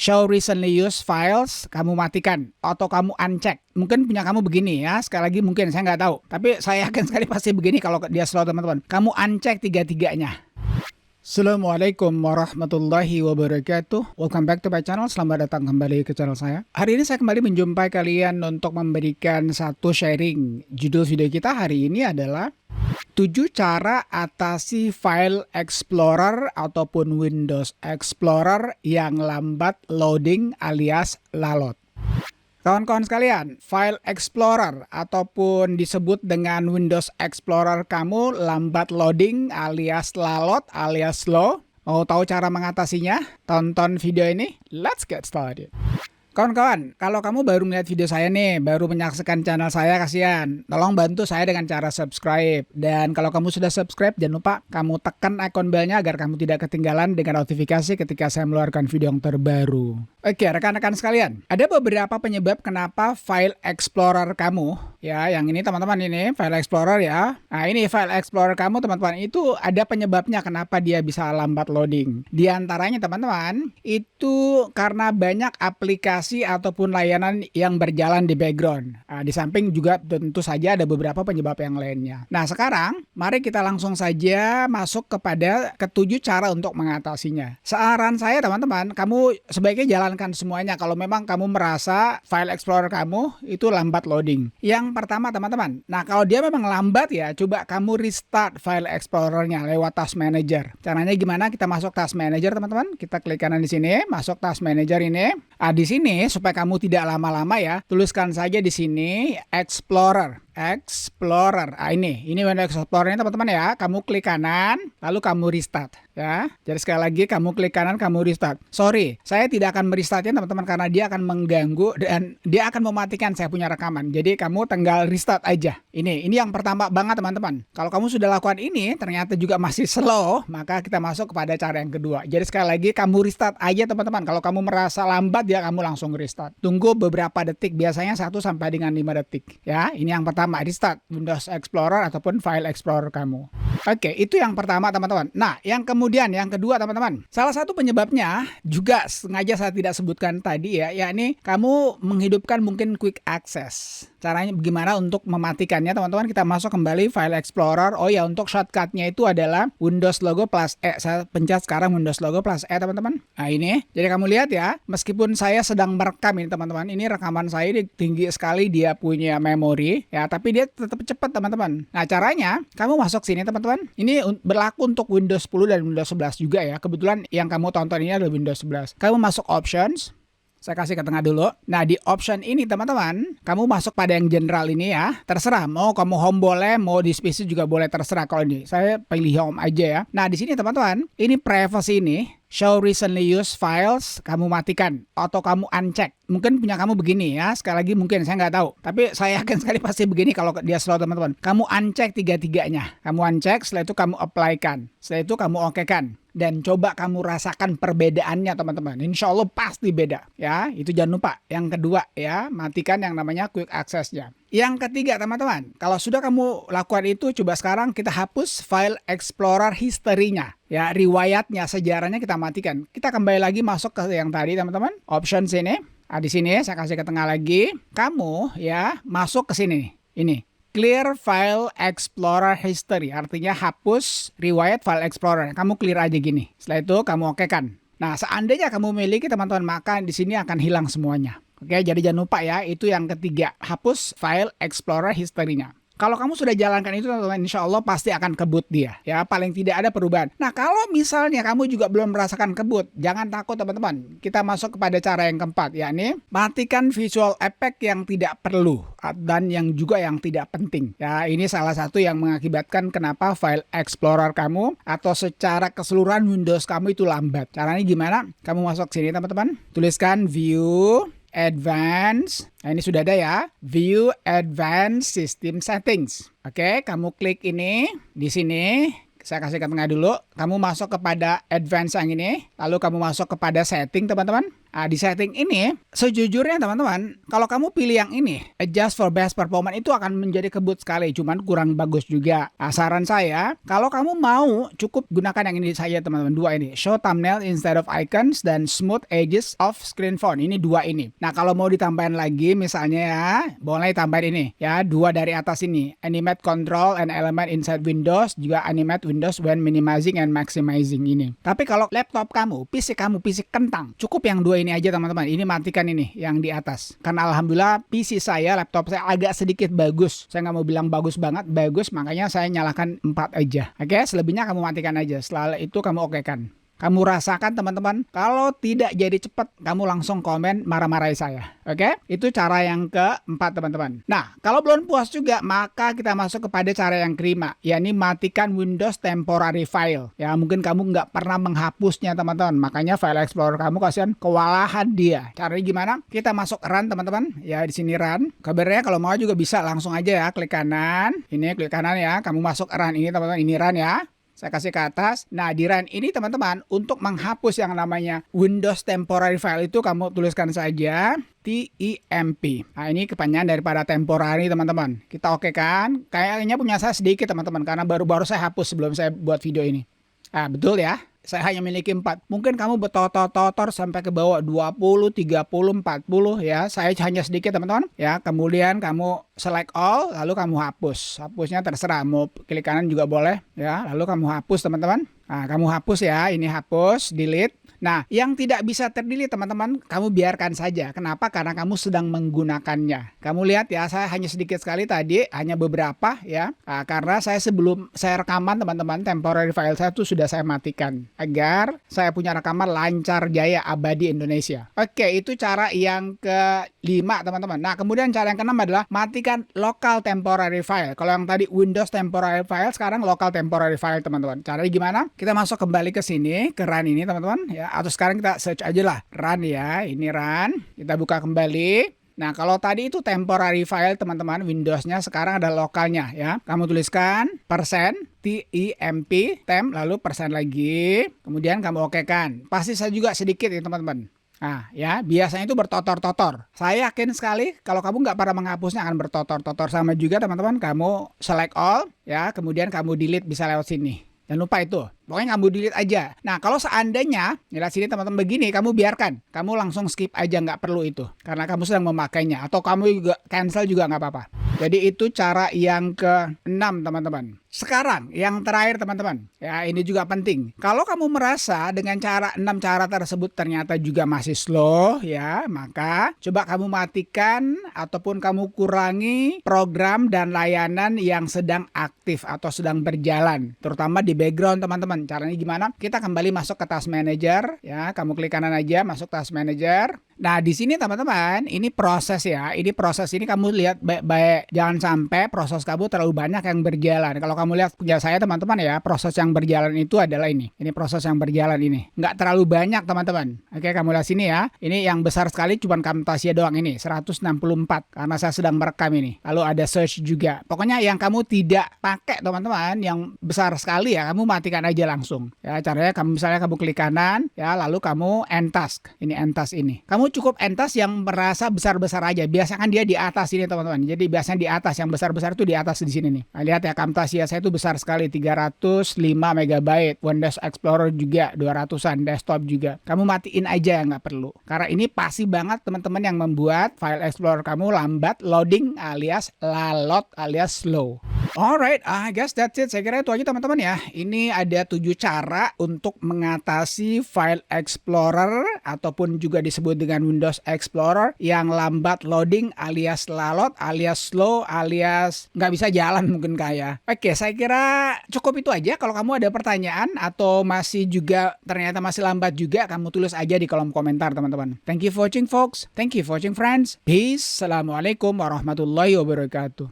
show recently used files, kamu matikan atau kamu uncheck. Mungkin punya kamu begini ya, sekali lagi mungkin saya nggak tahu. Tapi saya yakin sekali pasti begini kalau dia slow teman-teman. Kamu uncheck tiga-tiganya. Assalamualaikum warahmatullahi wabarakatuh. Welcome back to my channel. Selamat datang kembali ke channel saya. Hari ini saya kembali menjumpai kalian untuk memberikan satu sharing. Judul video kita hari ini adalah 7 cara atasi File Explorer ataupun Windows Explorer yang lambat loading alias lalot. Kawan-kawan sekalian, File Explorer ataupun disebut dengan Windows Explorer kamu lambat loading alias lalot alias slow. Mau tahu cara mengatasinya? Tonton video ini. Let's get started. Kawan-kawan, kalau kamu baru melihat video saya nih, baru menyaksikan channel saya, kasihan. Tolong bantu saya dengan cara subscribe. Dan kalau kamu sudah subscribe, jangan lupa kamu tekan ikon belnya agar kamu tidak ketinggalan dengan notifikasi ketika saya mengeluarkan video yang terbaru. Oke, rekan-rekan sekalian, ada beberapa penyebab kenapa File Explorer kamu, ya, yang ini teman-teman ini, File Explorer ya. Nah, ini File Explorer kamu teman-teman, itu ada penyebabnya kenapa dia bisa lambat loading. Di antaranya teman-teman, itu karena banyak aplikasi ataupun layanan yang berjalan di background. Nah, di samping juga tentu saja ada beberapa penyebab yang lainnya. Nah, sekarang mari kita langsung saja masuk kepada ketujuh cara untuk mengatasinya. Saran saya teman-teman, kamu sebaiknya jalankan semuanya kalau memang kamu merasa File Explorer kamu itu lambat loading. Yang pertama teman-teman, nah kalau dia memang lambat ya, coba kamu restart File Explorer-nya lewat Task Manager. Caranya gimana? Kita masuk Task Manager teman-teman, kita klik kanan di sini, masuk Task Manager ini. Di sini supaya kamu tidak lama-lama ya, tuliskan saja di sini Explorer. Ini Windows Explorer ini teman-teman ya. Kamu klik kanan, lalu kamu restart ya. Jadi sekali lagi kamu klik kanan, kamu restart. Sorry, saya tidak akan merestartnya teman-teman karena dia akan mengganggu dan dia akan mematikan saya punya rekaman. Jadi kamu tinggal restart aja. Ini yang pertama banget teman-teman. Kalau kamu sudah lakukan ini ternyata juga masih slow, maka kita masuk kepada cara yang kedua. Jadi sekali lagi kamu restart aja teman-teman. Kalau kamu merasa lambat ya kamu langsung restart. Tunggu beberapa detik, biasanya 1 sampai dengan 5 detik ya. Ini yang pertama, restart Windows Explorer ataupun File Explorer kamu. Oke, itu yang pertama teman-teman. Nah, yang kedua teman-teman, salah satu penyebabnya juga sengaja saya tidak sebutkan tadi ya, yakni kamu menghidupkan mungkin Quick Access. Caranya bagaimana untuk mematikannya teman-teman? Kita masuk kembali File Explorer. Oh ya, untuk shortcutnya itu adalah Windows logo plus E. Saya pencet sekarang Windows logo plus E teman-teman. Nah ini, jadi kamu lihat ya, meskipun saya sedang merekam ini teman-teman, ini rekaman saya ini tinggi sekali, dia punya memori ya, tapi dia tetap cepat teman-teman. Nah caranya, kamu masuk sini teman-teman. Ini berlaku untuk Windows 10 dan Windows 11 juga ya. Kebetulan yang kamu tonton ini adalah Windows 11. Kamu masuk Options. Saya kasih ke tengah dulu. Nah, di option ini teman-teman, kamu masuk pada yang general ini ya. Terserah, mau kamu home boleh, mau di spesies juga boleh, terserah kalau ini. Saya pilih home aja ya. Nah, di sini teman-teman, ini privacy ini, show recently used files, kamu matikan atau kamu uncheck. Mungkin punya kamu begini ya, sekali lagi mungkin saya nggak tahu. Tapi saya yakin sekali pasti begini kalau dia slow teman-teman. Kamu uncheck tiga-tiganya. Kamu uncheck, setelah itu kamu apply-kan. Setelah itu kamu oke-kan. Dan coba kamu rasakan perbedaannya teman-teman. Insya Allah pasti beda ya. Itu jangan lupa. Yang kedua ya, matikan yang namanya Quick Access-nya. Yang ketiga teman-teman, kalau sudah kamu lakukan itu, coba sekarang kita hapus File Explorer history-nya. Ya, riwayatnya, sejarahnya kita matikan. Kita kembali lagi masuk ke yang tadi teman-teman. Option sini. Nah, di sini saya kasih ke tengah lagi. Kamu ya masuk ke sini. Ini. Clear File Explorer History, artinya hapus riwayat File Explorer. Kamu clear aja gini. Setelah itu kamu okekan. Nah, seandainya kamu miliki teman-teman, maka di sini akan hilang semuanya. Oke, jadi jangan lupa ya, itu yang ketiga, hapus File Explorer History-nya. Kalau kamu sudah jalankan itu teman-teman, insya Allah pasti akan kebut dia. Ya, paling tidak ada perubahan. Nah, kalau misalnya kamu juga belum merasakan kebut, jangan takut teman-teman. Kita masuk kepada cara yang keempat, yakni matikan visual effect yang tidak perlu dan yang juga yang tidak penting. Ya, ini salah satu yang mengakibatkan kenapa File Explorer kamu atau secara keseluruhan Windows kamu itu lambat. Caranya gimana? Kamu masuk sini teman-teman, tuliskan View, Advanced. Nah, ini sudah ada ya. View Advanced System Settings. Oke, kamu klik ini di sini. Saya kasih ke tengah dulu. Kamu masuk kepada Advanced yang ini. Lalu kamu masuk kepada Setting, teman-teman. Nah, di setting ini, sejujurnya teman-teman, kalau kamu pilih yang ini, adjust for best performance, itu akan menjadi kebut sekali, cuman kurang bagus juga. Nah, saran saya, kalau kamu mau, cukup gunakan yang ini saja teman-teman, dua ini. Show thumbnail instead of icons dan smooth edges of screen font. Ini dua ini. Nah, kalau mau ditambahin lagi, misalnya ya, boleh tambahin ini. Ya, dua dari atas ini. Animate control and element inside Windows, juga animate Windows when minimizing and maximizing ini. Tapi kalau laptop kamu, PC kentang, cukup yang dua ini aja teman-teman. Ini matikan ini yang di atas. Karena alhamdulillah PC saya, laptop saya agak sedikit bagus. Saya nggak mau bilang bagus banget, bagus, makanya saya nyalakan 4 aja. Oke, selebihnya kamu matikan aja. Setelah itu kamu okekan. Kamu rasakan teman-teman, kalau tidak jadi cepat, kamu langsung komen marah-marahi saya. Oke? Itu cara yang keempat teman-teman. Nah, kalau belum puas juga, maka kita masuk kepada cara yang kelima, yakni matikan Windows Temporary File. Ya, mungkin kamu nggak pernah menghapusnya teman-teman, makanya file explorer kamu kasihan kewalahan dia. Caranya gimana? Kita masuk run teman-teman. Ya, di sini run. Kabarnya kalau mau juga bisa langsung aja ya, klik kanan. Ini klik kanan ya, kamu masuk run ini teman-teman, ini run ya. Saya kasih ke atas. Nah, di run ini teman-teman, untuk menghapus yang namanya Windows Temporary File itu kamu tuliskan saja TEMP. Nah, ini kepanjangan daripada temporary teman-teman. Kita oke kan? Kayaknya punya saya sedikit teman-teman, karena baru-baru saya hapus sebelum saya buat video ini. Ah, betul ya? Saya hanya memiliki 4. Mungkin kamu bertotor-totor sampai ke bawah 20, 30, 40 ya. Saya hanya sedikit teman-teman. Ya, kemudian kamu select all, lalu kamu hapus. Hapusnya terserah, mau klik kanan juga boleh ya. Lalu kamu hapus teman-teman. Nah, kamu hapus ya, ini hapus, delete. Nah, yang tidak bisa terdelete teman-teman, kamu biarkan saja. Kenapa? Karena kamu sedang menggunakannya. Kamu lihat ya, saya hanya sedikit sekali tadi, hanya beberapa ya. Nah, karena sebelum saya rekaman teman-teman, temporary file saya itu sudah saya matikan. Agar saya punya rekaman lancar jaya abadi Indonesia. Oke, itu cara yang kelima teman-teman. Nah, kemudian cara yang keenam adalah matikan local temporary file. Kalau yang tadi Windows temporary file, sekarang local temporary file teman-teman. Caranya gimana? Kita masuk kembali ke sini, ke run ini teman-teman ya, atau sekarang kita search aja lah run ya, ini run, kita buka kembali. Nah, kalau tadi itu temporary file teman-teman, Windowsnya sekarang ada lokalnya ya. Kamu tuliskan %temp temp lalu persen lagi, kemudian kamu okekan. Pasti saya juga sedikit ya teman-teman. Nah ya, biasanya itu bertotor-totor. Saya yakin sekali kalau kamu nggak pernah menghapusnya akan bertotor-totor. Sama juga teman-teman, kamu select all ya, kemudian kamu delete bisa lewat sini. Jangan lupa itu. Pokoknya kamu delete aja. Nah, kalau seandainya, lihat sini teman-teman begini, kamu biarkan. Kamu langsung skip aja, nggak perlu itu. Karena kamu sedang memakainya. Atau kamu juga cancel juga nggak apa-apa. Jadi itu cara yang ke-6 teman-teman. Sekarang yang terakhir teman-teman. Ya, ini juga penting. Kalau kamu merasa dengan cara 6 cara tersebut ternyata juga masih slow ya, maka coba kamu matikan ataupun kamu kurangi program dan layanan yang sedang aktif atau sedang berjalan. Terutama di background teman-teman. Caranya gimana? Kita kembali masuk ke Task Manager ya, kamu klik kanan aja masuk Task Manager. Nah, di sini teman-teman, ini proses ya. Ini proses ini kamu lihat baik-baik. Jangan sampai proses kamu terlalu banyak yang berjalan. Kalau kamu lihat punya saya teman-teman ya, proses yang berjalan itu adalah ini. Ini proses yang berjalan ini. Nggak terlalu banyak teman-teman. Oke, kamu lihat sini ya. Ini yang besar sekali cuma Camtasia doang ini, 164 karena saya sedang merekam ini. Lalu ada search juga. Pokoknya yang kamu tidak pakai teman-teman, yang besar sekali ya, kamu matikan aja langsung. Ya, caranya kamu misalnya kamu klik kanan ya, lalu kamu end task. Ini end task ini. Kamu cukup end task yang merasa besar-besar aja. Biasanya kan dia di atas ini teman-teman. Jadi biasanya di atas, yang besar-besar itu di atas di sini nih. Nah, lihat ya, Camtasia saya itu besar sekali, 305 MB. Windows Explorer juga 200-an, desktop juga. Kamu matiin aja, nggak perlu. Karena ini pasti banget teman-teman yang membuat file Explorer kamu lambat loading alias lalot alias slow. Alright, I guess that's it. Saya kira itu aja teman-teman ya. Ini ada 7 cara untuk mengatasi file Explorer ataupun juga disebut dengan Windows Explorer yang lambat loading alias lalot alias slow alias nggak bisa jalan mungkin kayak. Oke, saya kira cukup itu aja. Kalau kamu ada pertanyaan atau masih juga ternyata masih lambat juga, kamu tulis aja di kolom komentar teman-teman. Thank you for watching folks. Thank you for watching friends. Peace. Assalamualaikum warahmatullahi wabarakatuh.